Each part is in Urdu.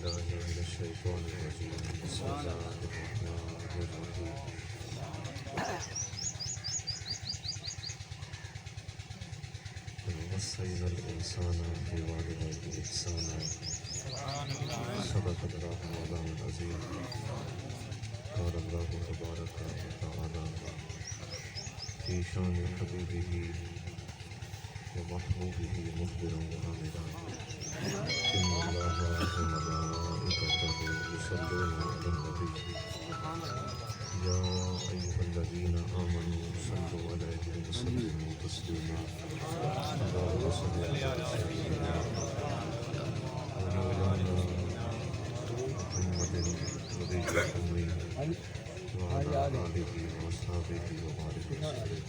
بالله من الشيطان الرجيم بسم الله الرحمن الرحيم وصينا الإنسان بوالديه إحسانا صدق الله مولانا العظيم قال الله تبارك وتعالى في شان حبيبه ومحبوبه مخبرا وآمرا إن الله وملائكته يصلون على النبي يا أيها الذين آمنوا صلوا عليه وسلموا تسليما اللهم صل على سيدنا ومولانا محمد نبي الأمي وعلى آله وأصحابه وبارك وسلم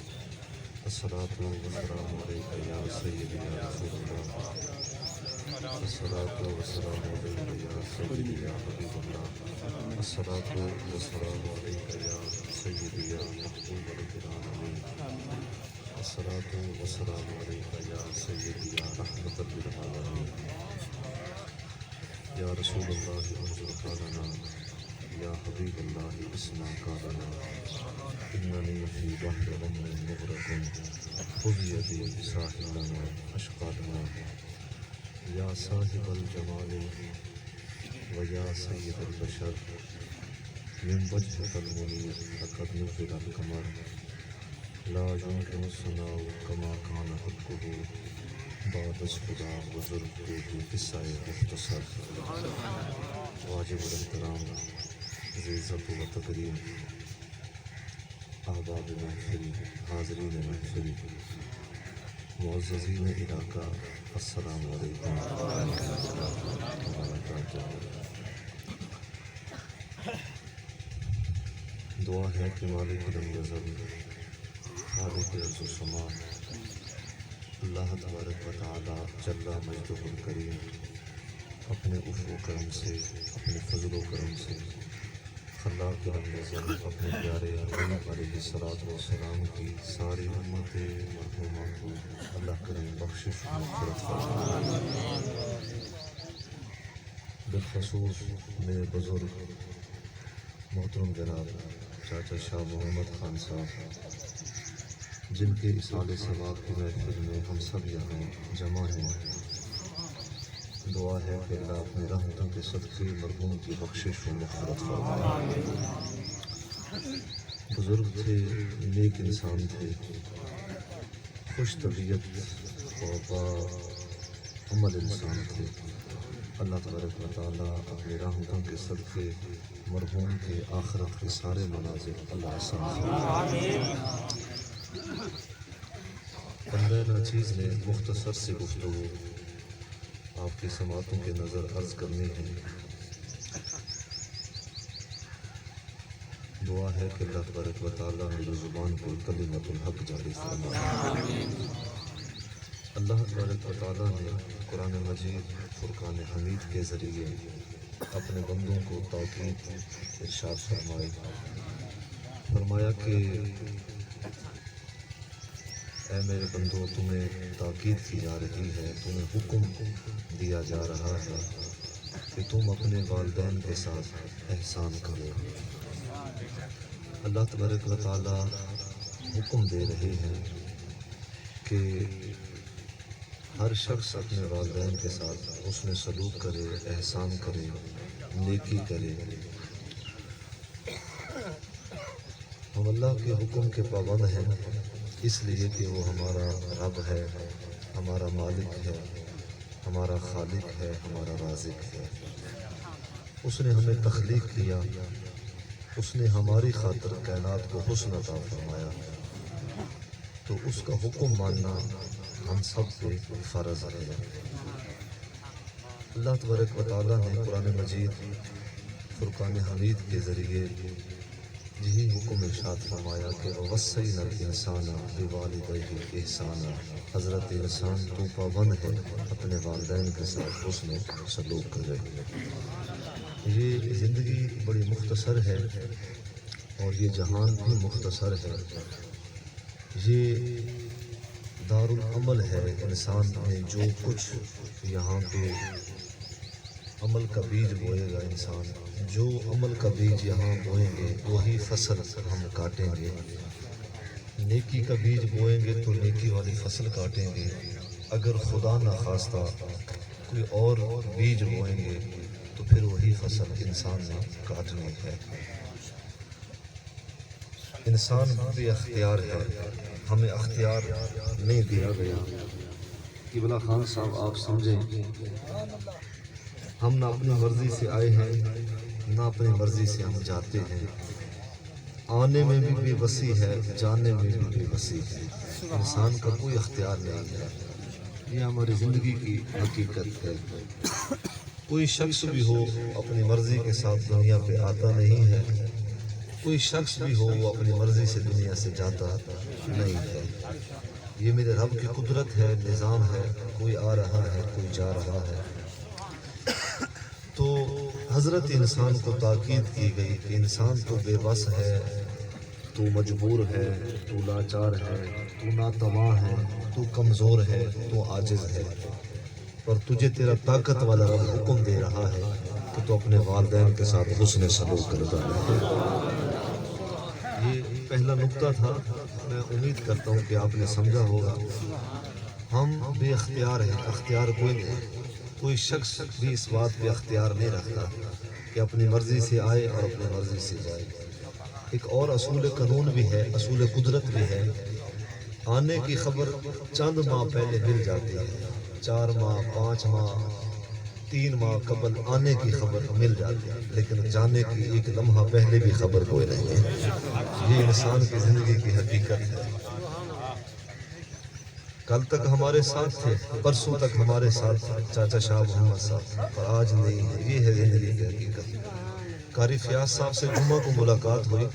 الصلاة والسلام عليك يا سيدي يا رسول الله الصلاة والسلام عليك يا سيدي يا حبيب الله الصلاة والسلام عليك يا سيدي يا محبوب رب العالمين الصلاة والسلام عليك يا سيدي يا رحمة للعالمين يا رسول الله انظر حالنا يا حبيب الله اسمع قالنا إنني في بحر غم مغرق خذ يدي ساحلنا أشقالنا يا صاحب الجمال ويا سيد البشر من وجهك المنير لقد نزل القمر لا يمكن الصناع كما كان حقه بعد الخدا بزرگ کی قصہ مختصر واجب الاحترام عزت و تکریم احباب محفل حاضرین محفل معززین علاقہ السلام علیکم ورحمۃ اللہ وبرکاتہ۔ دعا ہے کہ مالک لم یزل خالق ارض و سما اللہ تبارک و تعالی جل مجدہ الکریم اپنے عفو و کرم سے اپنے فضل و کرم سے خلاق لم یزل اپنے پیارے نبی علیہ الصلوۃ والسلام کی ساری امت مرحومہ کو اللہ کرم بخشش و مغفرت فرمائے۔ بالخصوص میرے بزرگ محترم جناب چاچا شاہ محمد خان صاحب جن کے اصالِ ثواب کی محفل میں ہم سب یہاں جمع ہیں، دعا ہے کہ اللہ اپنے رحمتوں کے صدقے مرحوم کی بخشش و مغفرت فرمائے۔ بزرگ تھے، نیک انسان تھے، خوش طبیعت اور عمل انسان تھے۔ اللہ تبارک و تعالیٰ اپنے رحمتوں کے صدقے مرحوم کے آخرت کے سارے مناظر اللہ آسان فرمائے۔ بندہ ناچیز نے مختصر سی گفتگو آپ کی سماعتوں کے نظر عرض کرنی ہے۔ دعا ہے کہ اللہ تبارک و تعالیٰ میری زبان کو کلمۃ الحق جاری فرمائے۔ اللہ تبارک و تعالیٰ نے قرآن مجید فرقان حمید کے ذریعے اپنے بندوں کو تاکید ارشاد فرمایا کہ اے میرے بندو، تمہیں تاکید کی جا رہی ہے، تمہیں حکم دیا جا رہا ہے کہ تم اپنے والدین کے ساتھ احسان کرو۔ اللہ تبارک و تعالیٰ حکم دے رہے ہیں کہ ہر شخص اپنے والدین کے ساتھ حسن سلوک کرے، احسان کرے، نیکی کرے۔ ہم اللہ کے حکم کے پابند ہیں اس لیے کہ وہ ہمارا رب ہے، ہمارا مالک ہے، ہمارا خالق ہے، ہمارا رازق ہے۔ اس نے ہمیں تخلیق کیا، اس نے ہماری خاطر کائنات کو حسن عطا فرمایا، تو اس کا حکم ماننا ہم سب پہ فرض ہے۔ اللہ تبارک و تعالیٰ نے قرآن مجید فرقان حمید کے ذریعے یہی حکم ارشاد فرمایا کہ وَوَصَّيْنَا الْإِنسَانَ بِوَالِدَيْهِ إِحْسَانًا، حضرت انسان تو پابند ہے اپنے والدین کے ساتھ حسن سلوک کرے۔ یہ زندگی بڑی مختصر ہے اور یہ جہان بھی مختصر ہے، یہ دارالعمل ہے۔ انسان نے جو کچھ یہاں پہ عمل کا بیج بوئے گا انسان، جو عمل کا بیج یہاں بوئیں گے وہی فصل ہم کاٹیں گے۔ نیکی کا بیج بوئیں گے تو نیکی والی فصل کاٹیں گے، اگر خدا نہ خواستہ کوئی اور بیج بوئیں گے تو پھر وہی فصل انسان نے کاٹنی ہے۔ انسان بے اختیار ہے، ہمیں اختیار نہیں دیا گیا۔ قبلہ خان صاحب آپ سمجھیں، ہم نہ اپنی مرضی سے آئے ہیں نہ اپنی مرضی سے ہم جاتے ہیں، آنے میں بھی بے بسی ہے، جانے میں بھی بے بسی ہے۔ انسان کا کوئی اختیار نہیں ہے، یہ ہماری زندگی کی حقیقت ہے۔ کوئی شخص بھی ہو اپنی مرضی کے ساتھ دنیا پہ آتا نہیں ہے، کوئی شخص بھی ہو وہ اپنی مرضی سے دنیا سے جاتا نہیں ہے۔ یہ میرے رب کی قدرت ہے، نظام ہے، کوئی آ رہا ہے کوئی جا رہا ہے۔ تو حضرت انسان کو تاکید کی گئی کہ انسان تو بے بس ہے، تو مجبور ہے، تو لاچار ہے، تو ناتواں ہے، تو کمزور ہے، تو عاجز ہے، پر تجھے تیرا طاقت والا رب حکم دے رہا ہے کہ تو اپنے والدین کے ساتھ حسن سلوک کرتا رہے۔ یہ پہلا نقطہ تھا، میں امید کرتا ہوں کہ آپ نے سمجھا ہوگا۔ ہم بے اختیار ہیں، اختیار کوئی نہیں، کوئی شخص بھی اس بات پہ اختیار نہیں رکھتا کہ اپنی مرضی سے آئے اور اپنی مرضی سے جائے۔ ایک اور اصول قانون بھی ہے، اصول قدرت بھی ہے۔ آنے کی خبر چند ماہ پہلے مل جاتی ہے، 4 ماہ 5 ماہ 3 ماہ قبل آنے کی خبر مل جاتی ہے، لیکن جانے کی ایک لمحہ پہلے بھی خبر کوئی نہیں ہے۔ یہ انسان کی زندگی کی حقیقت ہے۔ کل تک ہمارے ساتھ تھے، پرسوں تک ہمارے ساتھ چاچا شاہ محمد صاحب، اور آج نہیں ہے۔ یہ ہے زندگی کی حقیقت۔ قاری فیاض صاحب سے جمعہ کو ملاقات ہوئی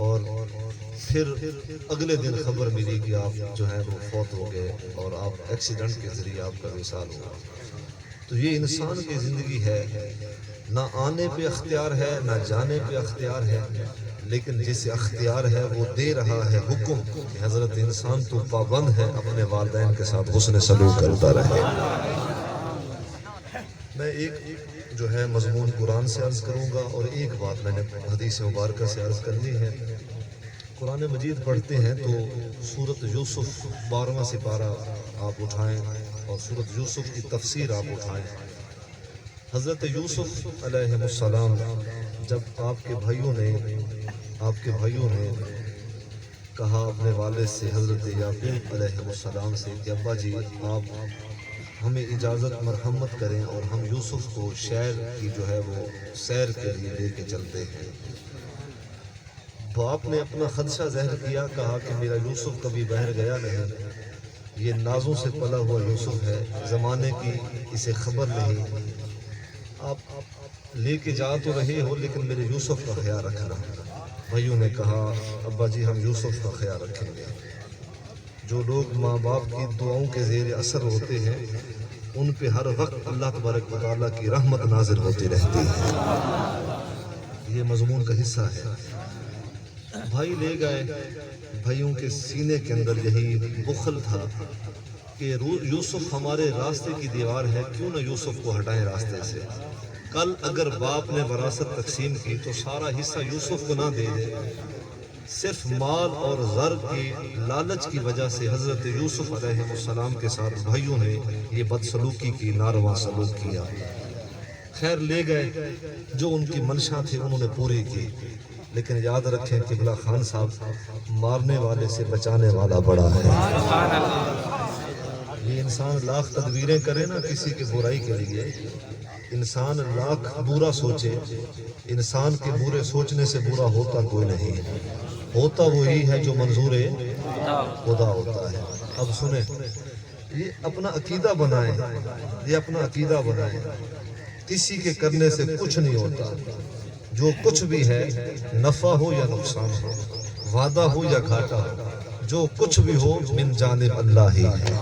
اور پھر اگلے دن خبر ملی کہ آپ جو ہے وہ فوت ہو گئے اور آپ ایکسیڈنٹ کے ذریعے آپ کا وصال ہوا۔ تو یہ انسان کی زندگی ہے، نہ آنے پہ اختیار ہے نہ جانے پہ اختیار ہے، لیکن جسے اختیار ہے وہ دے رہا ہے حکم کہ حضرت انسان تو پابند ہے اپنے والدین کے ساتھ حسن سلوک کرتا رہے۔ میں ایک جو ہے مضمون قرآن سے عرض کروں گا اور ایک بات میں نے حدیث مبارکہ سے عرض کرنی ہے۔ قرآن مجید پڑھتے ہیں تو سورۃ یوسف 12واں سپارہ آپ اٹھائیں اور سورۃ یوسف کی تفسیر آپ اٹھائیں۔ حضرت یوسف علیہ السلام جب آپ کے بھائیوں نے کہا اپنے والد سے حضرت یعقوب علیہ السلام سے کہ ابا جی آپ ہمیں اجازت مرحمت کریں اور ہم یوسف کو شہر کی جو ہے وہ سیر کے لیے لے کے چلتے ہیں۔ باپ نے اپنا خدشہ ظاہر کیا، کہا کہ میرا یوسف کبھی باہر گیا نہیں، یہ نازوں سے پلا ہوا یوسف ہے، زمانے کی اسے خبر نہیں، آپ لے کے جا تو رہے ہو لیکن میرے یوسف کا خیال رکھنا۔ بھائیوں نے کہا ابا جی ہم یوسف کا خیال رکھیں گے۔ جو لوگ ماں باپ کی دعاؤں کے زیر اثر ہوتے ہیں ان پہ ہر وقت اللہ تبارک و تعالیٰ کی رحمت نازل ہوتی رہتی ہے۔ یہ مضمون کا حصہ ہے۔ بھائی لے گئے، بھائیوں کے سینے کے اندر یہی بخل تھا کہ یوسف ہمارے راستے کی دیوار ہے، کیوں نہ یوسف کو ہٹائیں راستے سے۔ کل اگر باپ نے وراثت تقسیم کی تو سارا حصہ یوسف کو نہ دے دے، صرف مال اور زر کی لالچ کی وجہ سے حضرت یوسف علیہ السلام کے ساتھ بھائیوں نے یہ بدسلوکی کی، ناروا سلوک کیا۔ خیر لے گئے، جو ان کی منشا تھی انہوں نے پوری کی، لیکن یاد رکھیں قبلہ خان صاحب مارنے والے سے بچانے والا بڑا ہے۔ یہ انسان لاکھ تدبیریں کرے نا کسی کی برائی کے لیے، انسان لاکھ برا سوچے، انسان کے برے سوچنے سے برا ہوتا کوئی نہیں ہے، ہوتا وہی ہے جو منظور خدا ہوتا ہے۔ اب سنیں، یہ اپنا عقیدہ بنائیں، یہ اپنا عقیدہ بنائیں، کسی کے کرنے سے کچھ نہیں ہوتا، جو کچھ بھی ہے نفع ہو یا نقصان ہو، وعدہ ہو یا گھاٹا ہو، جو کچھ بھی ہو من جانب اللہ ہی ہے۔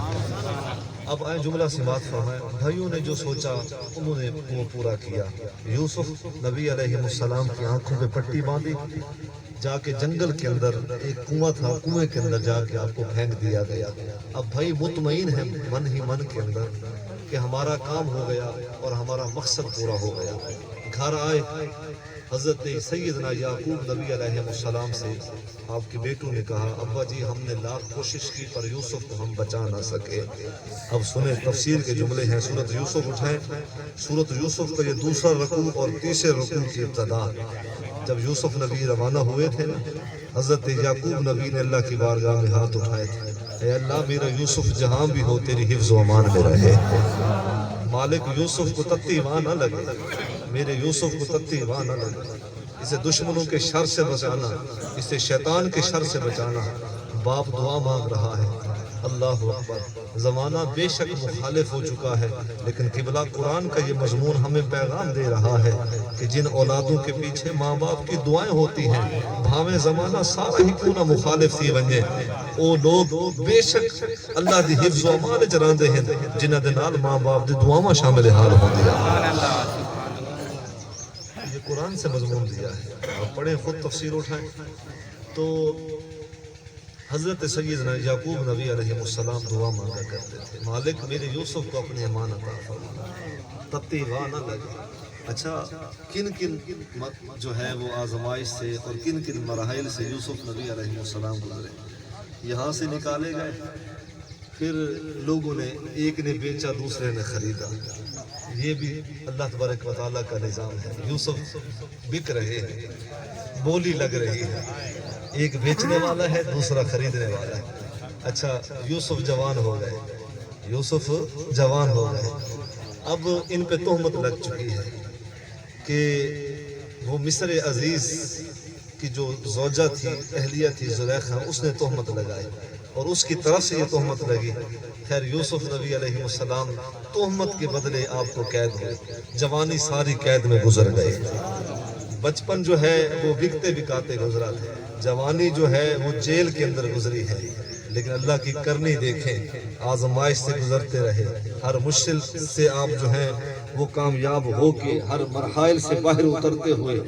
اب آئیں جملہ سماعت فرمائیں، بھائیوں نے جو سوچا انہوں نے وہ پورا کیا۔ یوسف نبی علیہ السلام کی آنکھوں پہ پٹی باندھی، جا کے جنگل کے اندر ایک کنواں تھا، کنویں کے اندر جا کے آپ کو پھینک دیا گیا۔ اب بھائی مطمئن ہیں من ہی من کے اندر کہ ہمارا کام ہو گیا اور ہمارا مقصد پورا ہو گیا۔ گھر آئے، حضرت سیدنا یعقوب نبی علیہ السلام سے آپ کے بیٹوں نے کہا، ابا جی ہم نے لاکھ کوشش کی پر یوسف کو ہم بچا نہ سکے۔ اب سنیں تفسیر کے جملے ہیں، سورۃ یوسف اٹھائیں، سورۃ یوسف کا یہ دوسرا رکوع اور تیسرے رکوع کی ابتدا۔ جب یوسف نبی روانہ ہوئے تھے نا، حضرت یعقوب نبی نے اللہ کی بارگاہ میں ہاتھ اٹھائے تھے، اے اللہ میرا یوسف جہاں بھی ہو تیری حفظ و امان میں رہے۔ مالک یوسف کو تتی وہاں نہ لگے، میرے یوسف کو تتی وہاں نہ لگے، اسے دشمنوں کے شر سے بچانا، اسے شیطان کے شر سے بچانا۔ باپ دعا مانگ رہا ہے، اللہ اکبر۔ زمانہ بے شک مخالف ہو چکا ہے، لیکن قبلہ قرآن کا یہ مضمون ہمیں پیغام دے رہا ہے کہ جن اولادوں کے پیچھے ماں باپ کی دعائیں ہوتی ہیں، بھاویں زمانہ سارا ہی کیوں نہ مخالف تھی ونجے، وہ لوگ بے شک اللہ دی حفظ و امان وچ رہندے ہیں جنہاں دے نال ماں باپ دی دعاواں شامل حال ہوندیاں۔ یہ قرآن سے مضمون دیا ہے، آپ پڑھیں خود تفسیر اٹھائیں۔ تو حضرت سیدنا یعقوب نبی علیہ السلام دعا مانگا کرتے تھے، مالک میرے یوسف کو اپنے امان عطا فرما، تتی واہ نہ لگے۔ اچھا کن کن جو ہے وہ آزمائش سے اور کن کن مراحل سے یوسف نبی علیہ السلام گزرے۔ یہاں سے نکالے گئے، پھر لوگوں نے، ایک نے بیچا دوسرے نے خریدا، یہ بھی اللہ تبارک و تعالیٰ کا نظام ہے۔ یوسف بک رہے ہیں، بولی لگ رہی ہے، ایک بیچنے والا ہے دوسرا خریدنے والا ہے۔ اچھا یوسف جوان ہو گئے، یوسف جوان ہو گئے، اب ان پہ تہمت لگ چکی ہے کہ وہ مصر عزیز کی جو زوجہ تھی، اہلیہ تھی زلیخا، اس نے تہمت لگائی اور اس کی طرف سے یہ تہمت لگی۔ خیر یوسف نبی علیہ السلام تہمت کے بدلے آپ کو قید ہوئے، جوانی ساری قید میں گزر گئے۔ بچپن جو ہے وہ بکتے بکاتے گزرا تھا، جوانی جو ہے وہ جیل کے اندر گزری ہے، لیکن اللہ کی کرنی دیکھیں، آزمائش سے گزرتے رہے، ہر مشکل سے آپ جو ہیں وہ کامیاب ہو کے ہر مرحلے سے باہر اترتے ہوئے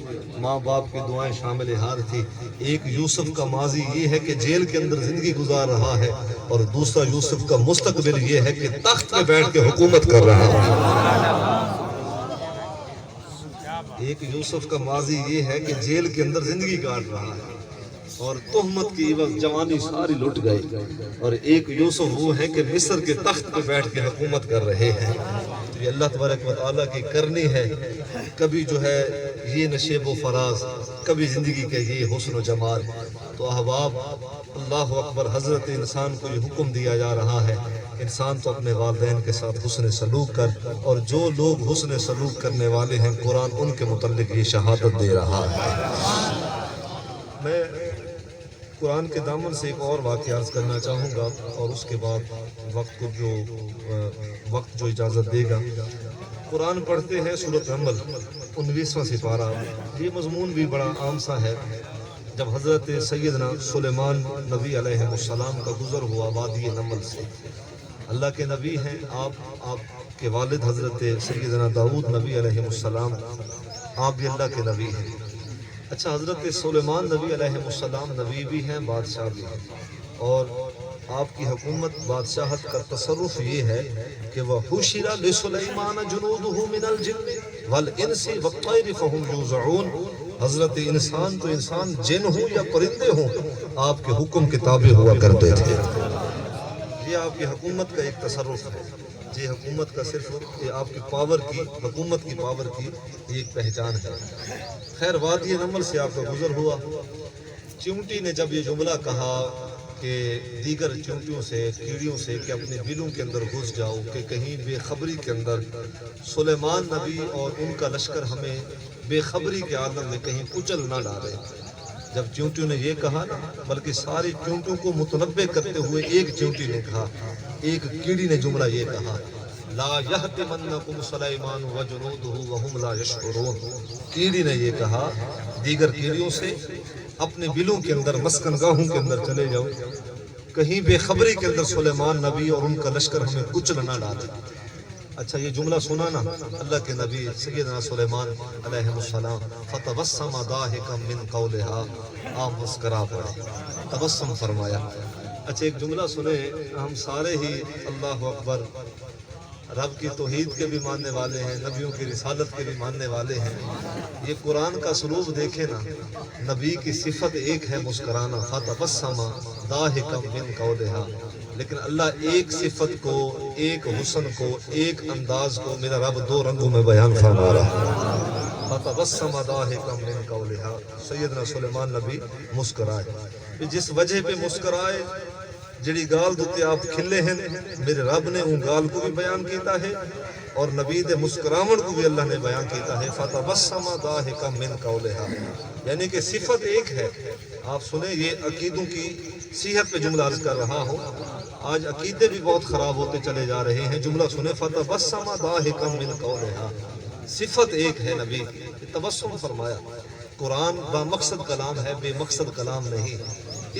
ماں باپ کی دعائیں شامل حال تھی۔ ایک یوسف کا ماضی یہ ہے کہ جیل کے اندر زندگی گزار رہا ہے، اور دوسرا یوسف کا مستقبل یہ ہے کہ تخت پہ بیٹھ کے حکومت کر رہا ہے۔ ایک یوسف کا ماضی یہ ہے کہ جیل کے اندر زندگی کاٹ رہا ہے اور تہمت کی عوض جوانی ساری لٹ گئی، اور ایک یوسف وہ ہے کہ مصر کے تخت پہ بیٹھ کے حکومت کر رہے ہیں۔ یہ اللہ تبارک و تعالیٰ کی کرنی ہے، کبھی جو ہے یہ نشیب و فراز، کبھی زندگی کے یہ حسن و جمال۔ تو احباب اللہ اکبر، حضرت انسان کو یہ حکم دیا جا رہا ہے، انسان تو اپنے والدین کے ساتھ حسن سلوک کر، اور جو لوگ حسن سلوک کرنے والے ہیں قرآن ان کے متعلق یہ شہادت دے رہا ہے۔ میں قرآن کے دامن سے ایک اور واقعہ عرض کرنا چاہوں گا، اور اس کے بعد وقت جو اجازت دے گا۔ قرآن پڑھتے ہیں سورۃ نمل 19واں سپارہ، یہ مضمون بھی بڑا عام سا ہے۔ جب حضرت سیدنا سلیمان نبی علیہ السلام کا گزر ہوا وادی نمل سے، اللہ کے نبی ہیں آپ کے والد حضرت سیدنا داؤد نبی علیہ السلام، آپ بھی اللہ کے نبی ہیں۔ اچھا حضرت سلیمان نبی علیہ السلام نبی بھی ہیں، بادشاہ بھی ہیں، اور آپ کی حکومت بادشاہت کا تصرف یہ ہے کہ وَحُشِرَ لِسُلَيْمَانَ جُنُودُهُ مِنَ الْجِنِّ وَالْإِنسِ وَالطَّيْرِ فَهُمْ يُوزَعُونَ۔ حضرت انسان تو انسان، جن ہوں یا پرندے ہوں، آپ کے حکم کے تابع ہوا کرتے تھے۔ یہ آپ کی حکومت کا ایک تصرف ہے، یہ حکومت کا صرف یہ آپ کی پاور کی، حکومت کی پاور کی ایک پہچان ہے۔ خیر وادی نمل سے آپ کا گزر ہوا، چونٹی نے جب یہ جملہ کہا کہ دیگر چونٹیوں سے، کیڑیوں سے کہ اپنے بلوں کے اندر گھس جاؤ کہ کہیں بے خبری کے اندر سلیمان نبی اور ان کا لشکر ہمیں بے خبری کے عالم میں کہیں کچل نہ ڈالے۔ جب چونٹیوں نے یہ کہا نا، بلکہ ساری چونٹیوں کو متنبع کرتے ہوئے ایک چونٹی نے کہا، ایک کیڑی نے جملہ یہ کہا، لا یحطمنکم سلیمان وجنودہ وہم لا یشعرون۔ کیڑی نے یہ کہا دیگر کیڑیوں سے، اپنے بلوں کے اندر مسکن گاہوں کے اندر چلے جاؤ، کہیں بے خبری کے اندر سلیمان نبی اور ان کا لشکر ہمیں کچھ نہ ڈالے۔ اچھا یہ جملہ سنا نا اللہ کے نبی سیدنا سلیمان علیہ السلام، فتبسم ضاحکا من قولہا، آپ مسکرا پڑے، تبسم فرمایا۔ اچھا ایک جملہ سنے، ہم سارے ہی اللہ اکبر رب کی توحید کے بھی ماننے والے ہیں، نبیوں کی رسالت کے بھی ماننے والے ہیں۔ یہ قرآن کا سلوک دیکھیں نا، نبی کی صفت ایک ہے مسکرانا، فتبسم ضاحکا من قولہا، لیکن اللہ ایک صفت کو، ایک حسن کو، ایک انداز کو میرا رب دو رنگوں میں بیان فرما رہا ہے۔ فتبسم ضاحکا من قولہا، سیدنا سلیمان نبی مسکرائے۔ جس وجہ پہ مسکرائے، جڑی گال دوتے آپ کھلے ہیں، میرے رب نے ان گال کو بھی بیان کیتا ہے اور نبی دے مسکراون کو بھی اللہ نے بیان کیتا ہے، فتبسم ضاحکا من قولہا، یعنی کہ صفت ایک ہے۔ آپ سنیں، یہ عقیدوں کی صحت پہ جملہ عرض کر رہا ہوں، آج عقیدے بھی بہت خراب ہوتے چلے جا رہے ہیں۔ جملہ سنیں، فتبسم ضاحکا من قولہا، صفت ایک ہے نبی، تبسم فرمایا۔ قرآن با مقصد کلام ہے، بے مقصد کلام نہیں۔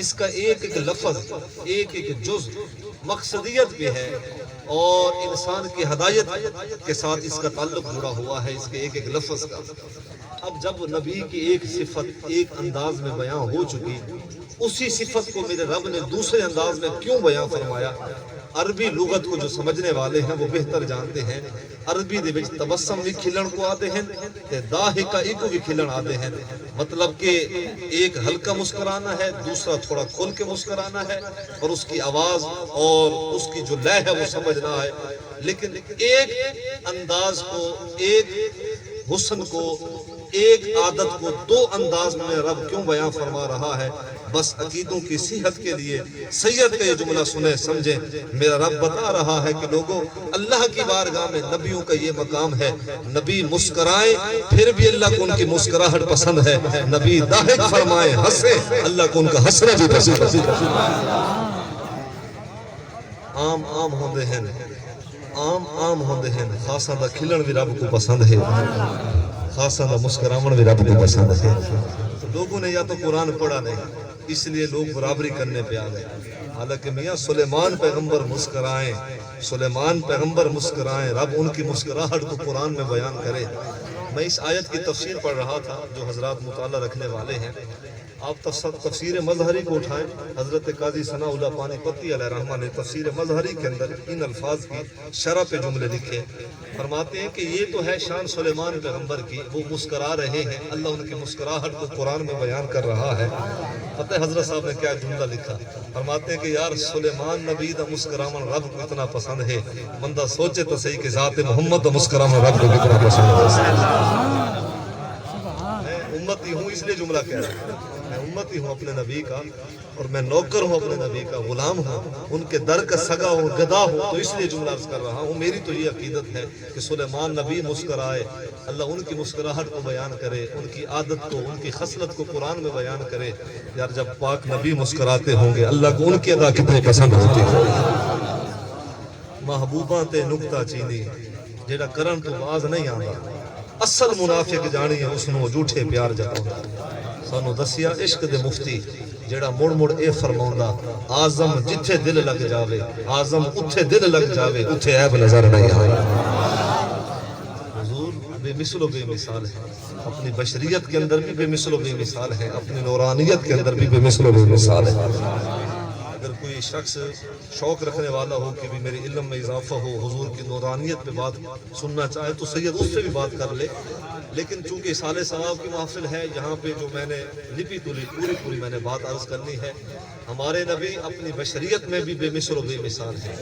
اس کا ایک ایک لفظ، ایک ایک جز مقصدیت بھی ہے اور انسان کی ہدایت کے ساتھ اس کا تعلق جڑا ہوا ہے، اس کے ایک ایک لفظ کا۔ اب جب نبی کی ایک صفت ایک انداز میں بیان ہو چکی، اسی صفت کو میرے رب نے دوسرے انداز میں کیوں بیان فرمایا؟ عربی لغت کو جو سمجھنے والے ہیں وہ بہتر جانتے ہیں، عربی دے وچ تبسم بھی کھلن کو آتے ہیں تے ضاحکا ایک بھی کھلن آتے ہیں، مطلب کہ ایک ہلکا مسکرانا ہے، دوسرا تھوڑا کھل کے مسکرانا ہے، اور اس کی آواز اور اس کی جو لے ہے وہ سمجھنا ہے، لیکن ایک انداز کو، ایک حسن کو، ایک عادت کو دو انداز میں رب کیوں بیان فرما رہا ہے؟ بس عقیدوں کی صحت کے لیے سید کا یہ جملہ سنیں، سمجھیں، میرا رب بتا رہا ہے کہ لوگوں، اللہ کی بارگاہ میں نبیوں کا یہ مقام ہے، نبی مسکرائیں پھر بھی اللہ کو ان کی مسکراہٹ پسند ہے، نبی ضاحک فرمائیں ہنسے اللہ کو ان کا ہنسنا بھی پسند ہے۔ عام ہوندے ہیں، عام ہوندے ہیں، خاصاں دا کھلن بھی رب کو پسند ہے، خاصاں دا مسکراون بھی رب کو پسند ہے۔ لوگوں نے یا تو قرآن پڑھا نہیں، اس لیے لوگ برابری کرنے پہ آ گئے، حالانکہ میاں سلیمان پیغمبر مسکرائیں، سلیمان پیغمبر مسکرائیں، رب ان کی مسکراہٹ کو قرآن میں بیان کرے۔ میں اس آیت کی تفسیر پڑھ رہا تھا، جو حضرات مطالعہ رکھنے والے ہیں آپ تفسیر مظہری کو اٹھائیں، حضرت قاضی ثناء اللہ پانی پتی علیہ رحمہ نے تفسیر مظہری کے اندر ان الفاظ کی شرح پہ جملے لکھے، فرماتے ہیں کہ یہ تو ہے شان سلیمان پیغمبر کی، وہ مسکرا رہے ہیں، اللہ ان کی مسکراہٹ کو قرآن میں بیان کر رہا ہے۔ پتہ ہے حضرت صاحب نے کیا جملہ لکھا؟ فرماتے ہیں کہ یار سلیمان نبی دا مسکراون رب کو اتنا پسند ہے، بندہ سوچے تو صحیح کہ ذات محمد دا مسکراون رب کو کتنا پسند ہے۔ میں امتی ہوں اس لیے جملہ کہہ رہا ہوں، میں امتی ہوں اپنے نبی کا، اور میں نوکر ہوں اپنے نبی کا، غلام ہوں، ان کے در کا سگا ہوں، گدا ہوں، تو اس لیے جملہ عرض کر رہا ہوں۔ میری تو یہ عقیدت ہے کہ سلیمان نبی مسکرائے، اللہ ان کی مسکراہٹ کو بیان کرے، ان کی عادت کو، ان کی خصلت کو قرآن میں بیان کرے۔ یار جب پاک نبی مسکراتے ہوں گے، اللہ کو ان کی ادا کتنے پسند ہوتی ہے۔ محبوباں تے نکتہ چینی جیڑا کرن تو باز نہیں آندا، اصل منافق جانی ہے اس نو جھوٹے پیار جتاؤندا۔ سانو دسیا عشق دے مفتی جیڑا مڑ مڑ اے فرماؤندا، آزم جتھے دل لگ جاوے، آزم اتھے دل لگ جاوے، اتھے عیب نظر نہیں آئے۔ حضور بے مثل و بے مثال ہے، اپنی بشریت کے اندر بھی بے مثل و بے مثال ہے، اپنی نورانیت کے اندر بھی بے مثل و بے مثال ہے۔ اگر کوئی شخص شوق رکھنے والا ہو کہ بھی میرے علم میں اضافہ ہو، حضور کی نورانیت پہ بات سننا چاہے تو سید اس سے بھی بات کر لے، لیکن چونکہ سال ثواب کی محفل ہے، یہاں پہ جو میں نے لپی تلی پوری میں نے بات عرض کرنی ہے۔ ہمارے نبی اپنی بشریت میں بھی بے مثل و بے مثال ہے،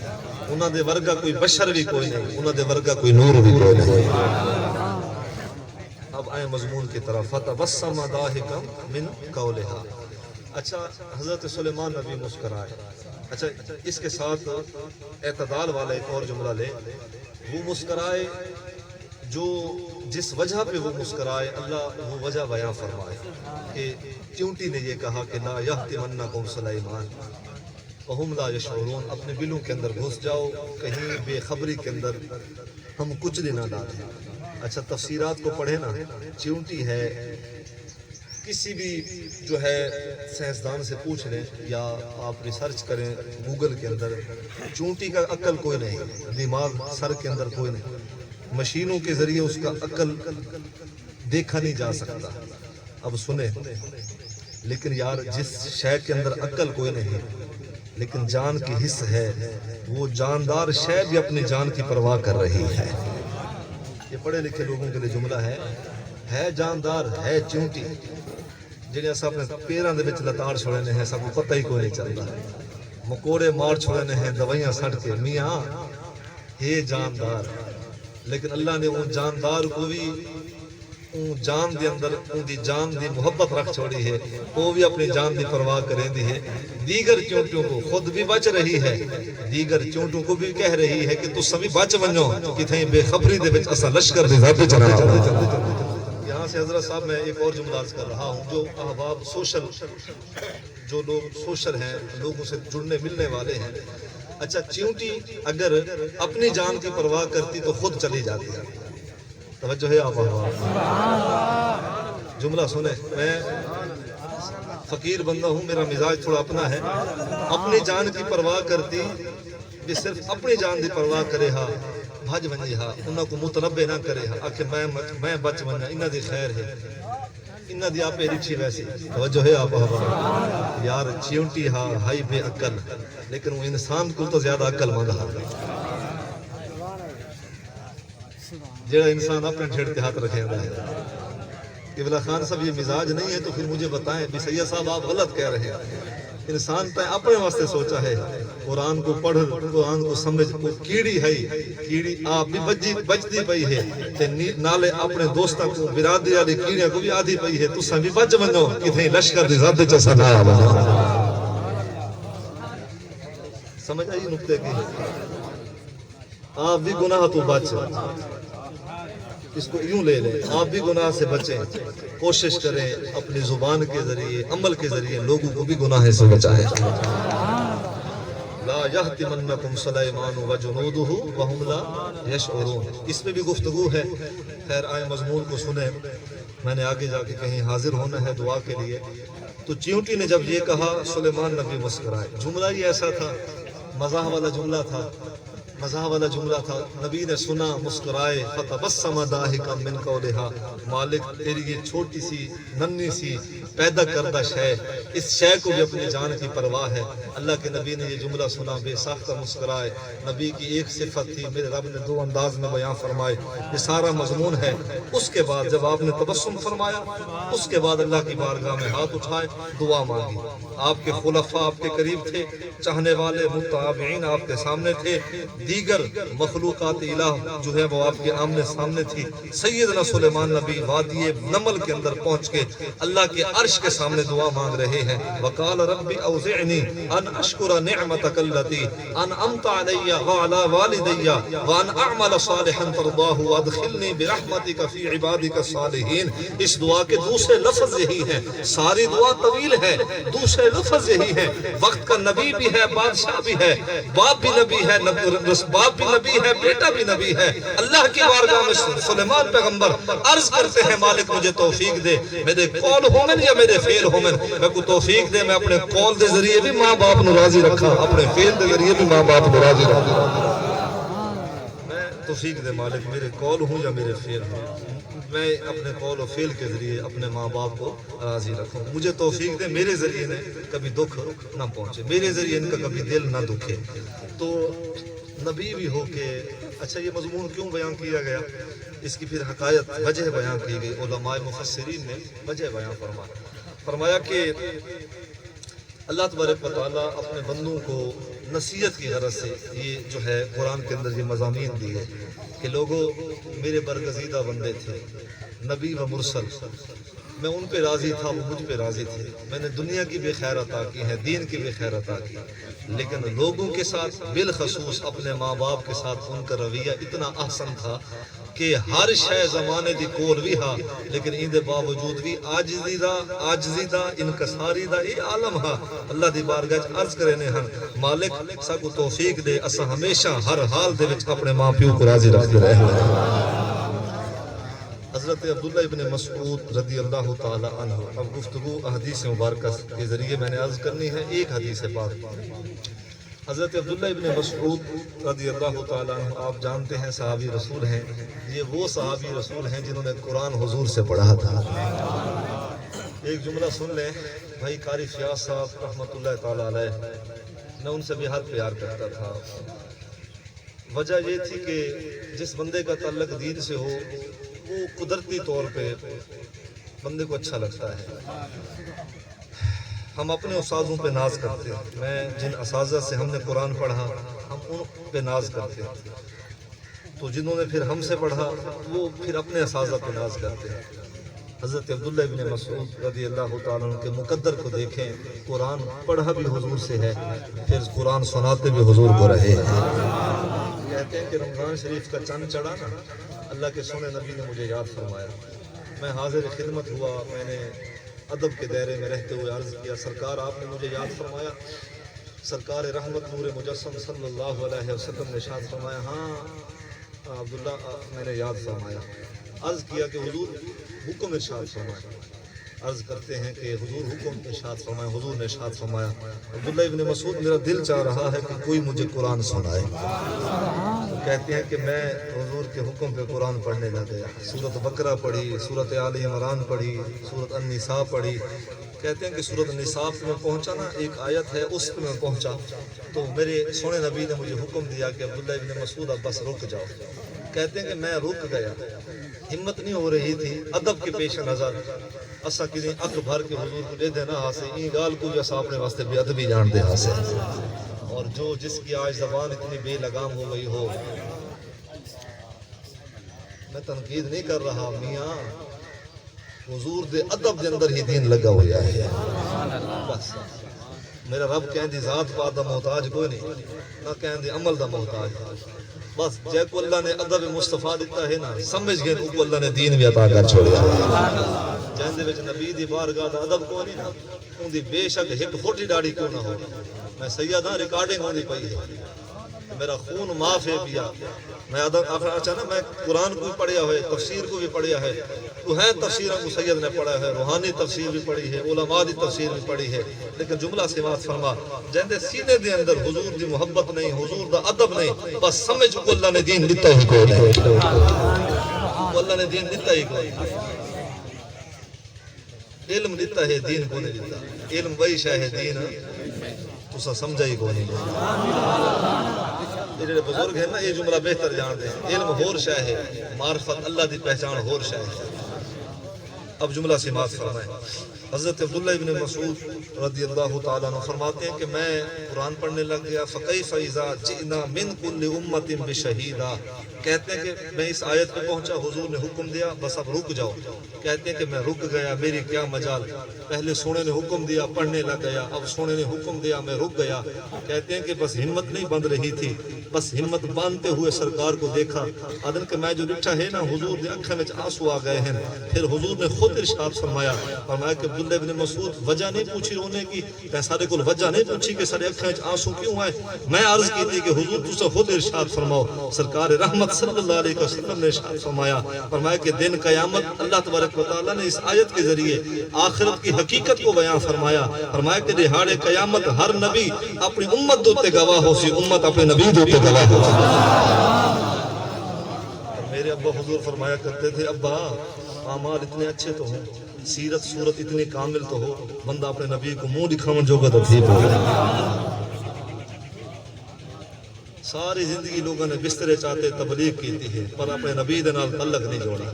انہاں دے ورگا کوئی بشر بھی کوئی نہیں، انہاں دے ورگا کوئی نور بھی کوئی نہیں۔ اب آئے مضمون کی طرف، فتبسم ضاحکا من قولہا۔ اچھا حضرت سلیمان نبی مسکرائے، اچھا اس کے ساتھ اعتدال والا ایک اور جملہ لے، وہ مسکرائے جو جس وجہ پہ وہ مسکرائے، اللہ وہ وجہ بیان فرمائے کہ چونٹی نے یہ کہا کہ لا یحتمنکم سلیمان وہم لا یشعرون، اپنے دلوں کے اندر گھس جاؤ، کہیں بے خبری کے اندر ہم کچھ نہ ڈالیں۔ اچھا تفسیرات کو پڑھے نا، چونٹی ہے کسی بھی جو ہے سائنسدان سے پوچھ لیں یا آپ ریسرچ کریں گوگل کے اندر، چونٹی کا عقل کوئی نہیں، دماغ سر کے اندر کوئی نہیں، مشینوں کے ذریعے اس کا عقل دیکھا نہیں جا سکتا۔ اب سنیں، لیکن یار جس شے کے اندر عقل کوئی نہیں لیکن جان کی حص ہے، وہ جاندار شے بھی اپنی جان کی پرواہ کر رہی ہے۔ یہ پڑھے لکھے لوگوں کے لیے جملہ ہے جاندار، ہے چونٹی، جنہیں اسا اپنے پیراں دے وچ لتاڑ چھوڑنے ہیں، سب کو پتہ ہی کوئی نہیں چلتا، مکوڑے مار چھوڑنے ہیں دوائیاں سٹ کے، میاں یہ جاندار، لیکن اللہ نے وہ جاندار کو بھی اون جان دے اندر اون دی جان دی محبت رکھ چھوڑی ہے، وہ بھی اپنی جان دی پرواہ کریں دی ہے، دیگر چونٹوں کو خود بھی بچ رہی ہے، دیگر چونٹوں کو بھی کہہ رہی ہے کہ تو سبھی بچ ونجو کہ تھیں بے خبری دے وچ اسا لشکر دے ذات چلا۔ یہاں سے حضرت صاحب میں ایک اور جملہ عرض کر رہا ہوں، جو احباب سوشل، جو لوگ سوشل ہیں، لوگوں سے جڑنے ملنے والے ہیں، اچھا چونٹی اگر اپنی جان کی پرواہ کرتی تو خود چلی جاتی ہے، توجہ ہے آپ جملہ سنیں، میں فقیر بندہ ہوں، میرا مزاج تھوڑا اپنا ہے، اپنی جان کی پرواہ کرتی بھی صرف اپنی جان دی پرواہ کرے ہا، بھج ونجی ہا، انہاں کو متنبع نہ کرے ہا، آکھے میں بچ ونجا، انہاں دی خیر ہے، انہاں دی آپ رکشی ویسی، توجہ ہے آپ یار چیونٹی ہا ہائی بے عقل، لیکن وہ انسان کو تو زیادہ عقل مند ہا، جڑا انسان اپنے ڈھیڑ کے ہاتھ رکھے ہے۔ قبلہ خان صاحب یہ مزاج نہیں ہے تو پھر مجھے بتائیں بھی سید صاحب آپ غلط کہہ رہے ہیں، انسان تے اپنے واسطے سوچا ہے، قرآن کو پڑھ، قرآن کو سمجھ، کو کیڑی ہے، کیڑی آپ بھی بچتی پئی ہے تے نالے اپنے دوستاں کو برادری والی کیڑیاں کو بھی آدھی پئی ہے، تساں بھی بچ ونجو کتھیں لشکر دی ذات چ سنا ونجو۔ سمجھ آئی نقطے کی؟ آپ بھی گناہ تو بچ، اس کو یوں لے لیں، آپ بھی گناہ سے بچیں، کوشش کریں اپنی زبان کے ذریعے، عمل کے ذریعے لوگوں کو بھی گناہ سے بچائیں۔ لا یحتمنکم سلیمان وجنودہ وہم لا یشعرون، اس میں بھی گفتگو ہے، خیر آئے مضمون کو سنیں، میں نے آگے جا کے کہیں حاضر ہونا ہے دعا کے لیے۔ تو چیونٹی نے جب یہ کہا سلیمان نبی مسکرائے، جملہ ہی ایسا تھا، مزاح والا جملہ تھا، مزاح والا جملہ تھا، نبی نے سنا مسکرائے، فتبسم ضاحکا من قولہا، مالک تیری یہ چھوٹی سی ننھی سی پیدا کردہ شے، اس شے کو بھی اپنی جان کی پرواہ ہے۔ اللہ کے نبی نے یہ جملہ سنا، بے ساختہ مسکرائے۔ نبی کی ایک صفت تھی، میرے رب نے دو انداز میں بیان فرمائے، یہ سارا مضمون ہے۔ اس کے بعد جب آپ نے تبسم فرمایا، اس کے بعد اللہ کی بارگاہ میں ہاتھ اٹھائے، دعا مانگی۔ آپ کے خلفاء آپ کے قریب تھے، چاہنے والے متابعین آپ کے سامنے تھے، دیگر مخلوقات الہ جو ہے وہ آپ کے آمنے سامنے تھی۔ سیدنا سلیمان نبی وادی نمل کے اندر پہنچ کے اللہ کے عرش کے سامنے دعا مانگ رہے ہیں۔ وقال رب اوزعنی ان اشکر نعمتک التی انعمت علی وعلی والدی وان اعمل صالحا ترضاہ وادخلنی برحمتک فی عبادک الصالحین۔ اس دعا کے دوسرے لفظ یہی ہیں، ساری دعا طویل ہے، دوسرے لفظ یہی ہیں۔ وقت کا نبی بھی ہے، بادشاہ بھی ہے، باپ بھی نبی ہے، باپ بھی نبی ہے، بیٹا بھی نبی ہے۔ اللہ کی بارگاہ میں سلیمان پیغمبر عرض کرتے ہیں، مالک مجھے توفیق دے، میرے قول ہومن یا میرے فعل ہومن، میں کو توفیق دے، میں اپنے قول دے ذریعے بھی ماں باپ نو راضی رکھا، اپنے فعل دے ذریعے بھی ماں باپ نو راضی رکھا۔ میں توفیق دے مالک، میرے قول ہوں یا میرے فعل ہوں، میں اپنے قول و فعل کے ذریعے اپنے ماں باپ کو راضی رکھوں، مجھے توفیق دے میرے ذریعے نے کبھی دکھ نہ پہنچے، میرے ذریعے ان کا کبھی دل نہ دکھے۔ تو نبی بھی ہو کے، اچھا یہ مضمون کیوں بیان کیا گیا، اس کی پھر حقائق وجہ بیان کی گئی، علماء مفسرین نے وجہ بیان فرمایا کہ اللہ تبارک و تعالیٰ اپنے بندوں کو نصیحت کی غرض سے یہ جو ہے قرآن کے اندر یہ مضامین دی ہے کہ لوگوں میرے برگزیدہ بندے تھے، نبی و مرسل، میں ان پہ راضی تھا، وہ مجھ پہ راضی تھے، میں نے دنیا کی بھی خیر عطا کی ہے، دین کی بھی خیر عطا کی، لیکن لوگوں کے ساتھ بالخصوص اپنے ماں باپ کے ساتھ ان کا رویہ اتنا احسن تھا کہ ہر شے زمانے دی کول بھی ہا، لیکن ان دے باوجود بھی آجزی دا انکساری دا یہ عالم ہا۔ اللہ دی بارگاہ عرض کرنے ہن، مالک سا کو توفیق دے، اسا ہمیشہ ہر حال دے وچ اپنے ماں پیو کو راضی رکھتے رہے۔ حضرت عبداللہ ابن مسعود رضی اللہ تعالی عنہ. اب گفتگو احادیث مبارکہ کے ذریعے میں نے عرض کرنی ہے. ایک حدیث پاک حضرت عبداللہ ابن مسعود رضی اللہ تعالی عنہ آپ جانتے ہیں صحابی رسول ہیں. یہ وہ صحابی رسول ہیں جنہوں نے قرآن حضور سے پڑھا تھا. ایک جملہ سن لیں. بھائی قاری فیاض صاحب رحمۃ اللہ تعالی علیہ، میں ان سے بھی حد پیار کرتا تھا. وجہ یہ تھی کہ جس بندے کا تعلق دین سے ہو وہ قدرتی طور پہ بندے کو اچھا لگتا ہے. ہم اپنے استاذوں پہ ناز کرتے ہیں. میں جن اساتذہ سے ہم نے قرآن پڑھا ہم ان پہ ناز کرتے ہیں، تو جنہوں نے پھر ہم سے پڑھا وہ پھر اپنے اساتذہ پہ ناز کرتے ہیں. حضرت عبداللہ ابن مسعود رضی اللہ تعالیٰ عنہ کے مقدر کو دیکھیں. قرآن پڑھا بھی حضور سے ہے، پھر قرآن سناتے بھی حضور کو رہے. کہتے ہیں کہ رمضان شریف کا چاند چڑھا نا، اللہ کے سونے نبی نے مجھے یاد فرمایا. میں حاضر خدمت ہوا. میں نے ادب کے دائرے میں رہتے ہوئے عرض کیا سرکار آپ نے مجھے یاد فرمایا. سرکار رحمت نور مجسم صلی اللہ علیہ وسلم نے ارشاد فرمایا ہاں عبداللہ میں نے یاد فرمایا. عرض کیا کہ حضور حکم ارشاد فرمایا. عرض کرتے ہیں کہ حضور حکم ارشاد فرمایا. حضور نے ارشاد فرمایا عبداللہ ابن مسعود میرا دل چاہ رہا ہے کہ کوئی مجھے قرآن سنائے. کہتے ہیں کہ میں حضور کے حکم پہ قرآن پڑھنے لگ گیا. سورت بقرہ پڑھی، سورت آل عمران پڑھی، سورت النساء پڑھی. کہتے ہیں کہ سورت النساء میں پہنچا نا، ایک آیت ہے اس پہ میں پہنچا تو میرے سونے نبی نے مجھے حکم دیا کہ عبداللہ ابن مسعود اب بس رک جاؤ. کہتے ہیں کہ میں رک گیا. ہمت نہیں ہو رہی تھی. ادب کے پیش نظر اسا کسی اک بھر کے حضور کو دے دینا ہاسے این گال کو جو اپنے واسطے بے ادبی جان دے ہاسے. اور جو جس کی آج زبان اتنی بے لگام ہو گئی ہو، میں تنقید نہیں کر رہا میاں، حضور دے ادب دے اندر ہی دین لگا ہوا ہے. بس میرا رب کہیں دی ذات پاک دا محتاج کوئی نہیں، نہ کہیں دی عمل دا محتاج. بس جے کو اللہ نے ادب مصطفیٰ دیتا ہے نا، سمجھ گئے کو اللہ نے دین بھی عطا کر چھوڑیا. جہاں دے وچ نبی دی بارگاہ دا ادب کو نہیں نا، ان دی بے شک ایک فوٹی ڈاڑی کیوں نہ ہو. میں سیدہ ریکارڈنگ ہوندی پئی ہے، میرا خون معاف ہے پیا. میں اچھا نا میں قرآن کو بھی پڑھیا ہے، تفسیر کو بھی پڑھیا ہے. تو ہے تفسیروں کو سید نے پڑھا ہے، روحانی تفسیر بھی پڑھی ہے، علماء دی تفسیر بھی پڑھی ہے. لیکن جملہ سماعت فرما جہاں سینے دے اندر حضور دی محبت نہیں، حضور دا ادب نہیں، بس سمجھ کو اللہ نے دین دیتا ہی کوئی نہیں. اللہ نے دین دیتا ہی کوئی نہیں. علم دیتا ہے، دین کو نہیں دیتا. علم وہی شے ہے، دین تو سمجھا ہی کوئی نہیں. یہ بزرگ ہیں نا یہ جملہ بہتر جان دیں. علم ہور شے ہے، معرفت اللہ دی پہچان ہور شے ہے. اب جملہ سماعت فرمائیں. حضرت عبداللہ ابن مسعود رضی اللہ تعالیٰ عنہ فرماتے ہیں کہ میں قرآن پڑھنے لگ گیا. فَكَيْفَ إِذَا جِئْنَا مِنْ كُلِّ أُمَّةٍ بِشَهِيدٍ. کہتے ہیں کہ میں اس آیت پہ پہنچا، حضور نے حکم دیا بس اب رک جاؤ. کہتے ہیں کہ میں رک گیا. میری کیا مجال، پہلے سونے نے حکم دیا پڑھنے لگ گیا، اب سونے نے حکم دیا میں رک گیا. کہتے ہیں کہ بس ہمت نہیں بند رہی تھی، بس ہمت باندھتے ہوئے سرکار کو دیکھا. آدن کہ میں جو ڈٹھا ہے نا، حضور نے اکھیں میں آنسو آ گئے ہیں. پھر حضور نے خود ارشاد فرمایا کہ عبداللہ ابن مسعود وجہ نہیں پوچھی رونے کی، میں سارے کو وجہ نہیں پوچھی کہ سارے اکھیں میں آنسو کیوں آئے. میں عرض کی تھی کہ حضور تو سے خود ارشاد فرماؤ. سرکار رحمت صلی اللہ علیہ وسلم نے ارشاد فرمایا کہ دن قیامت اللہ تبارک و تعالیٰ نے اس آیت کے ذریعے آخرت کی حقیقت کو بیان فرمایا کہ دہاڑے قیامت ہر نبی اپنی امت دوتے گواہ ہو سی، امت اپنے نبی دوتے گواہ ہو سی. میرے ابا حضور فرمایا کرتے تھے ابا اعمال اتنے اچھے تو ہوں، سیرت صورت اتنی کامل تو ہو، بندہ اپنے نبی کو منہ دکھاون جوگا تو ٹھیک ہو. ساری زندگی لوگوں نے بسترے چاہتے تبلیغ کیتی ہے پر اپنے نبی دے نال تعلق نہیں جوڑا.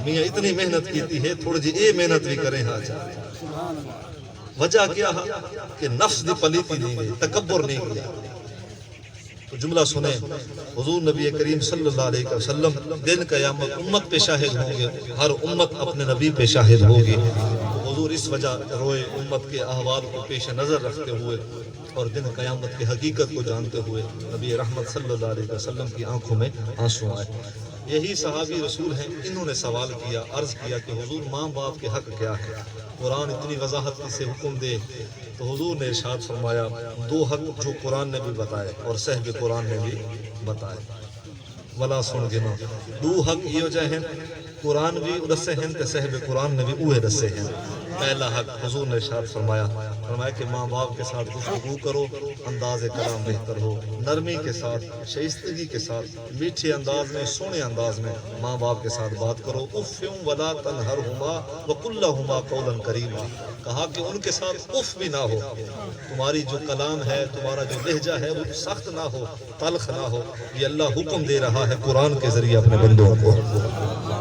میاں اتنی محنت کیتی ہے، تھوڑی جی اے محنت بھی کریں. ہاں جا وجہ کیا ہے کہ نفس دی پلیتی نہیں گئی، تکبر نہیں گیا. تو جملہ سنیں، حضور نبی کریم صلی اللہ علیہ وسلم دن قیامت امت پہ شاہد ہوں گے، ہر امت اپنے نبی پہ شاہد ہوگی. حضور اس وجہ روئے امت کے احوال کو پیش نظر رکھتے ہوئے اور دن قیامت کی حقیقت کو جانتے ہوئے نبی رحمت صلی اللہ علیہ وسلم کی آنکھوں میں آنسو آئے. یہی صحابی رسول ہیں، انہوں نے سوال کیا، عرض کیا کہ حضور ماں باپ کے حق کیا ہے؟ قرآن اتنی وضاحت سے حکم دے تو حضور نے ارشاد فرمایا دو حق جو قرآن نے بھی بتائے اور صحیح قرآن نے بھی بتائے. ولا سن گنا دو حق یہ جو ہیں قرآن بھی رسے ہیں تے صاحب قرآن نے بھی اوہ رسے ہیں پہلا حق حضور نے ارشاد فرمایا کہ ماں باپ کے ساتھ گفتگو کرو انداز کلام بہتر ہو نرمی کے ساتھ شائستگی کے ساتھ میٹھے انداز میں سونے انداز میں ماں باپ کے ساتھ بات کرو اف ولا تنہرہما وقل لہما قولا کریما کہا کہ ان کے ساتھ اف بھی نہ ہو تمہاری جو کلام ہے تمہارا جو لہجہ ہے وہ سخت نہ ہو تلخ نہ ہو یہ اللہ حکم دے رہا ہے قرآن کے ذریعے اپنے بندوں کو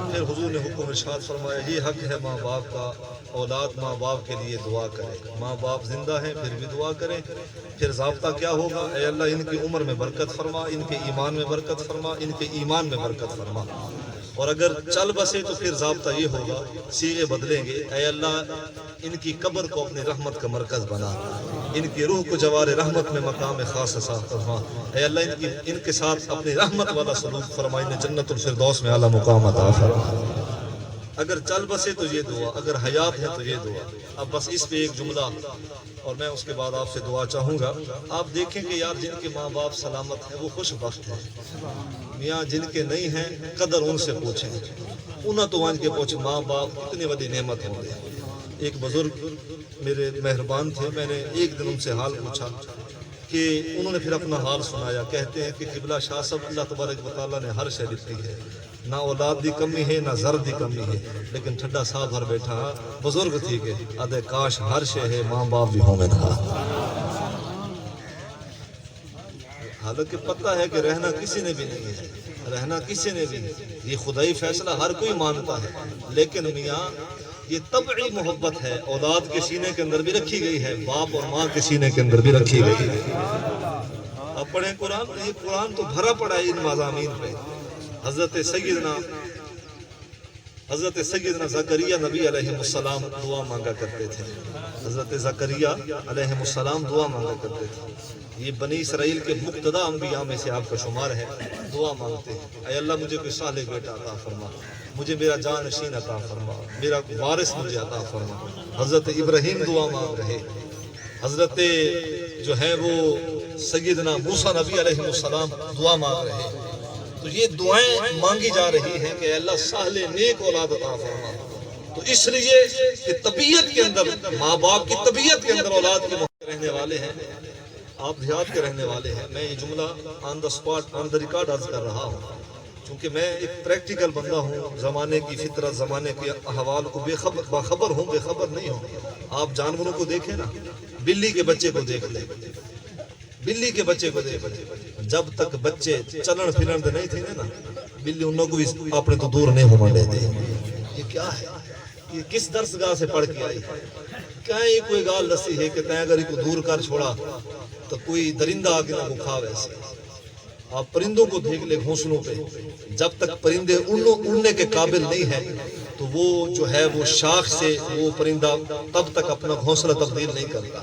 پھر حضور نے حکم ارشاد فرمایا یہ حق ہے ماں باپ کا اولاد ماں باپ کے لیے دعا کرے ماں باپ زندہ ہیں پھر بھی دعا کریں پھر ضابطہ کیا ہوگا اے اللہ ان کی عمر میں برکت فرما ان کے ایمان میں برکت فرما ان کے ایمان میں برکت فرما اور اگر چل بسے تو پھر ضابطہ یہ ہوگا سیغے بدلیں گے اے اللہ ان کی قبر کو اپنی رحمت کا مرکز بنا ان کی روح کو جوار رحمت میں مقام خاص فرما اے اللہ ان کے ساتھ اپنی رحمت والا سلوک فرما انہیں جنت الفردوس میں اعلیٰ مقام عطا فرما اگر چل بسے تو یہ دعا اگر حیات ہے تو یہ دعا اب بس اس پہ ایک جملہ اور میں اس کے بعد آپ سے دعا چاہوں گا آپ دیکھیں کہ یار جن کے ماں باپ سلامت ہیں وہ خوش بخت ہیں میاں جن کے نہیں ہیں قدر ان سے پوچھیں انہاں تو وہاں کے پوچھیں ماں باپ کتنی بڑی نعمت ہوں گے ایک بزرگ میرے مہربان تھے میں نے ایک دن ان سے حال پوچھا کہ انہوں نے پھر اپنا حال سنایا کہتے ہیں کہ قبلہ شاہ صاحب اللہ تبارک و تعالیٰ نے ہر شے دتی ہے نہ اولاد دی کمی ہے نہ زر دی کمی ہے لیکن ٹھڈا سا بھر بیٹھا بزرگ تھی کہ ادے کاش ہر شے ہے ماں باپ بھی ہوں میں تھا حالانکہ پتہ ہے کہ رہنا کسی نے بھی نہیں ہے رہنا کسی نے بھی نہیں یہ خدائی فیصلہ ہر کوئی مانتا ہے لیکن میاں یہ طبعی محبت ہے اولاد کے سینے کے اندر بھی رکھی گئی ہے باپ اور ماں کے سینے کے اندر بھی رکھی گئی ہے اب پڑھیں قرآن یہ قرآن تو بھرا پڑا ہے ان مضامین پہ حضرت سیدنا زکریا نبی علیہ السلام دعا مانگا کرتے تھے حضرت زکریا علیہ السلام دعا مانگا کرتے تھے یہ بنی اسرائیل کے مقتدی انبیاء میں سے آپ کا شمار ہے دعا مانگتے ہیں اے اللہ مجھے کوئی صالح بیٹا عطا فرما مجھے میرا جانشین عطا فرما میرا وارث مجھے عطا فرما حضرت ابراہیم دعا مانگ رہے حضرت جو ہے وہ سیدنا موسیٰ نبی علیہ السلام دعا مانگ رہے تو یہ دعائیں مانگی جا رہی ہیں کہ اللہ صالح نیک اولاد عطا فرما تو اس لیے کہ طبیعت کے اندر ماں باپ کی طبیعت کے اندر اولاد کے رہنے والے ہیں آپ دیہات کے رہنے والے ہیں میں یہ جملہ آن دا سپاٹ آن دا ریکارڈ عرض کر رہا ہوں چونکہ میں ایک پریکٹیکل بندہ ہوں زمانے کی فطرت زمانے کے احوال کو باخبر ہوں بے خبر نہیں ہوں آپ جانوروں کو دیکھیں نا بلی کے بچے کو دیکھ لیں بلی کے بچے کو دیکھ لیں جب تک بچے چلن پھرن دے نہیں تھے نا بلی انہوں کو بھی اپنے تو دور نہیں ہونے دے یہ کیا ہے یہ کس درسگاہ سے پڑھ کے آئی کیا یہ کوئی گال دسی ہے کہ تین اگر کو دور کر چھوڑا تو کوئی درندہ آگے نہ کھا ویسے آپ پرندوں کو دیکھ لے گھونسلوں پہ جب تک پرندے اڑنے کے قابل نہیں ہیں تو وہ جو ہے وہ شاخ سے وہ پرندہ تب تک اپنا گھونسلہ تبدیل نہیں کرتا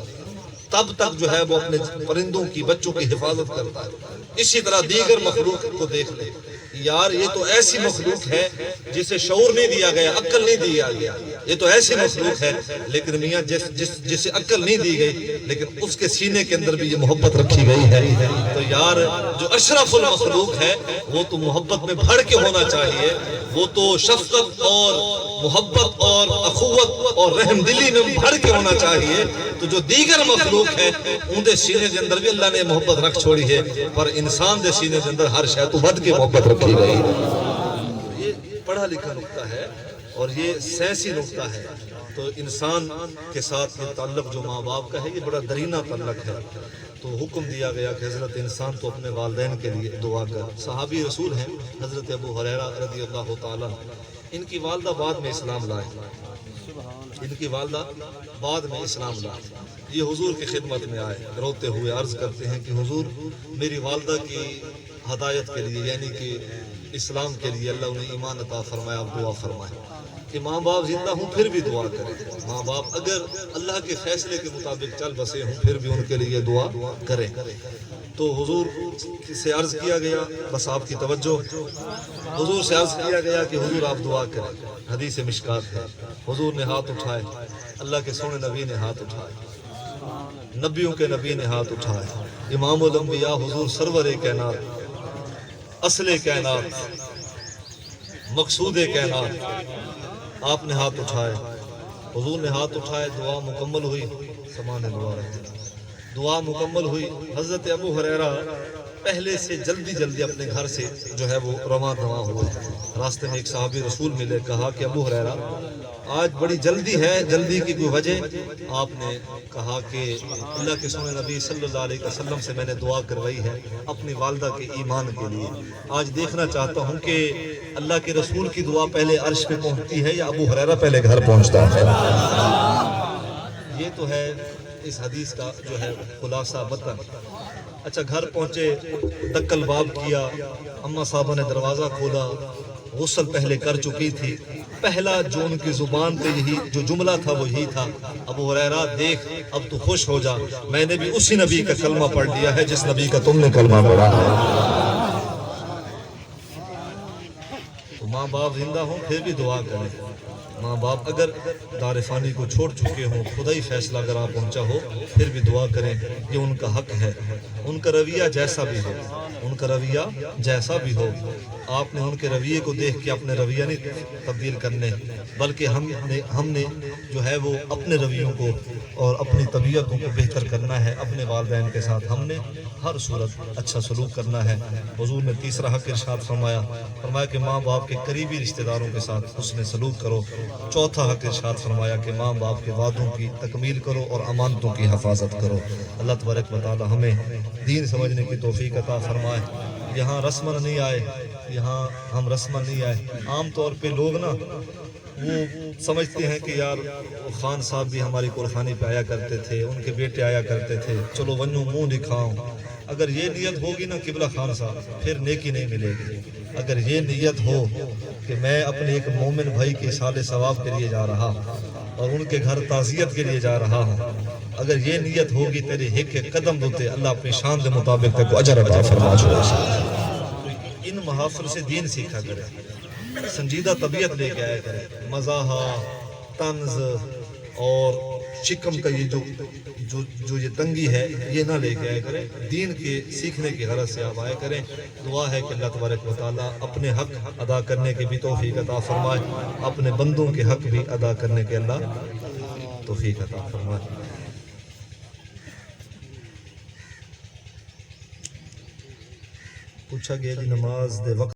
تب تک جو ہے وہ اپنے پرندوں کی بچوں کی حفاظت کرتا ہے اسی طرح دیگر مخلوق کو دیکھ لے یار یہ تو ایسی مخلوق ہے جسے شعور نہیں دیا گیا عقل نہیں دیا گیا یہ تو ایسی مخلوق ہے لیکن میاں جسے عقل نہیں دی گئی لیکن اس کے سینے کے اندر بھی یہ محبت رکھی گئی ہے تو یار جو اشرف المخلوق ہے وہ تو محبت میں بڑھ کے ہونا چاہیے وہ تو شفقت اور محبت اور اخوت اور رحم دلی میں بڑھ کے ہونا چاہیے تو جو دیگر مخلوق ہے ان دے سینے کے اندر بھی اللہ نے محبت رکھ چھوڑی ہے پر انسان دے سینے کے اندر ہر شے تو بد کے محبت رکھی گئی یہ پڑھا لکھا نقطہ ہے اور یہ سینسی نقطہ ہے تو انسان کے ساتھ یہ تعلق جو ماں باپ کا ہے یہ بڑا درینہ تعلق ہے تو حکم دیا گیا کہ حضرت انسان تو اپنے والدین کے لیے دعا کر صحابی رسول ہیں حضرت ابو ہریرہ رضی اللہ تعالیٰ ان کی والدہ بعد میں اسلام لائے ان کی والدہ بعد میں اسلام لائے یہ حضور کی خدمت میں آئے روتے ہوئے عرض کرتے ہیں کہ حضور میری والدہ کی ہدایت کے لیے یعنی کہ اسلام کے لیے اللہ انہیں ایمان عطا فرمایا آپ دعا فرمائیں کہ ماں باپ زندہ ہوں پھر بھی دعا کریں ماں باپ اگر اللہ کے فیصلے کے مطابق چل بسے ہوں پھر بھی ان کے لیے دعا کریں تو حضور سے عرض کیا گیا بس آپ کی توجہ حضور سے عرض کیا گیا کہ حضور آپ دعا کریں حدیث مشکات ہے حضور نے ہاتھ اٹھائے اللہ کے سونے نبی نے ہاتھ اٹھائے نبیوں کے نبی نے ہاتھ اٹھائے امام الانبیاء حضور سرور کائنات اصل کائنات، مقصود کائنات. آپ نے ہاتھ اٹھائے، حضور نے ہاتھ اٹھائے، دعا مکمل ہوئی. سامان دعا رکھتے، دعا مکمل ہوئی. حضرت ابو ہریرہ پہلے سے جلدی اپنے گھر سے جو ہے وہ رواں دواں ہوئے. راستے میں ایک صحابی رسول ملے، کہا کہ ابو ہریرہ آج بڑی جلدی ہے، جلدی کی کوئی وجہ؟ آپ نے کہا کہ اللہ کے سونے نبی صلی اللہ علیہ وسلم سے میں نے دعا کروائی ہے اپنی والدہ کے ایمان کے لیے. آج دیکھنا چاہتا ہوں کہ اللہ کے رسول کی دعا پہلے عرش پہ پہنچتی ہے یا ابو ہریرہ پہلے گھر پہنچتا ہے؟ یہ تو ہے اس حدیث کا جو ہے خلاصہ متن. اچھا، گھر پہنچے، دکل باب کیا، اماں صاحبہ نے دروازہ کھولا. غسل پہلے کر چکی تھی. پہلا جو ان کی زبان پہ یہی جو جملہ تھا وہ یہی تھا، ابو ہریرہ دیکھ اب تو خوش ہو جا، میں نے بھی اسی نبی کا کلمہ پڑھ لیا ہے جس نبی کا تم نے کلمہ پڑھا ہے. تو ماں باپ زندہ ہوں پھر بھی دعا کریں. ماں باپ اگر دار فانی کو چھوڑ چکے ہوں، خدا ہی فیصلہ اگر آپ پہنچا ہو، پھر بھی دعا کریں. یہ ان کا حق ہے. ان کا رویہ جیسا بھی ہو، ان کا رویہ جیسا بھی ہو، آپ نے ان کے رویے کو دیکھ کے اپنے رویہ نہیں تبدیل کرنے، بلکہ ہم نے جو ہے وہ اپنے رویوں کو اور اپنی طبیعتوں کو بہتر کرنا ہے. اپنے والدین کے ساتھ ہم نے ہر صورت اچھا سلوک کرنا ہے. حضور نے تیسرا حق ارشاد فرمایا کہ ماں باپ کے قریبی رشتہ داروں کے ساتھ حسن سلوک کرو. چوتھا حق ارشاد فرمایا کہ ماں باپ کے وعدوں کی تکمیل کرو اور امانتوں کی حفاظت کرو. اللہ تبارک و تعالی ہمیں دین سمجھنے کی توفیق عطا فرمائے. یہاں رسمن نہیں آئے، یہاں ہم رسمن نہیں آئے. عام طور پہ لوگ نا وہ سمجھتے ہیں کہ یار خان صاحب بھی ہماری قرخانی پہ آیا کرتے تھے، ان کے بیٹے آیا کرتے تھے، چلو ونو منہ دکھاؤں. اگر یہ نیت ہوگی نا قبلہ خان صاحب، پھر نیکی نہیں ملے گی. اگر یہ نیت ہو کہ میں اپنے ایک مومن بھائی کے اصحال ثواب کے لیے جا رہا اور ان کے گھر تعزیت کے لیے جا رہا ہوں، اگر یہ نیت ہوگی تیرے ہک قدم دوتے اللہ اپنی شان دے مطابق تے کو اجر عطا فرما چھوڑے. ان محافل سے دین سیکھا کرے، سنجیدہ طبیعت لے کے آیا کرے. مزاح، طنز اور شکم کا یہ جو یہ تنگی ہے یہ نہ لے کے آیا کریں. دین کے سیکھنے کی غرض سے آپ آیا کریں. دعا ہے کہ اللہ تبارک و تعالیٰ اپنے حق ادا کرنے کی بھی توفیق عطا فرمائے، اپنے بندوں کے حق بھی ادا کرنے کے اللہ توفیق عطا فرمائے. پوچھا گیا جی نماز دے وقت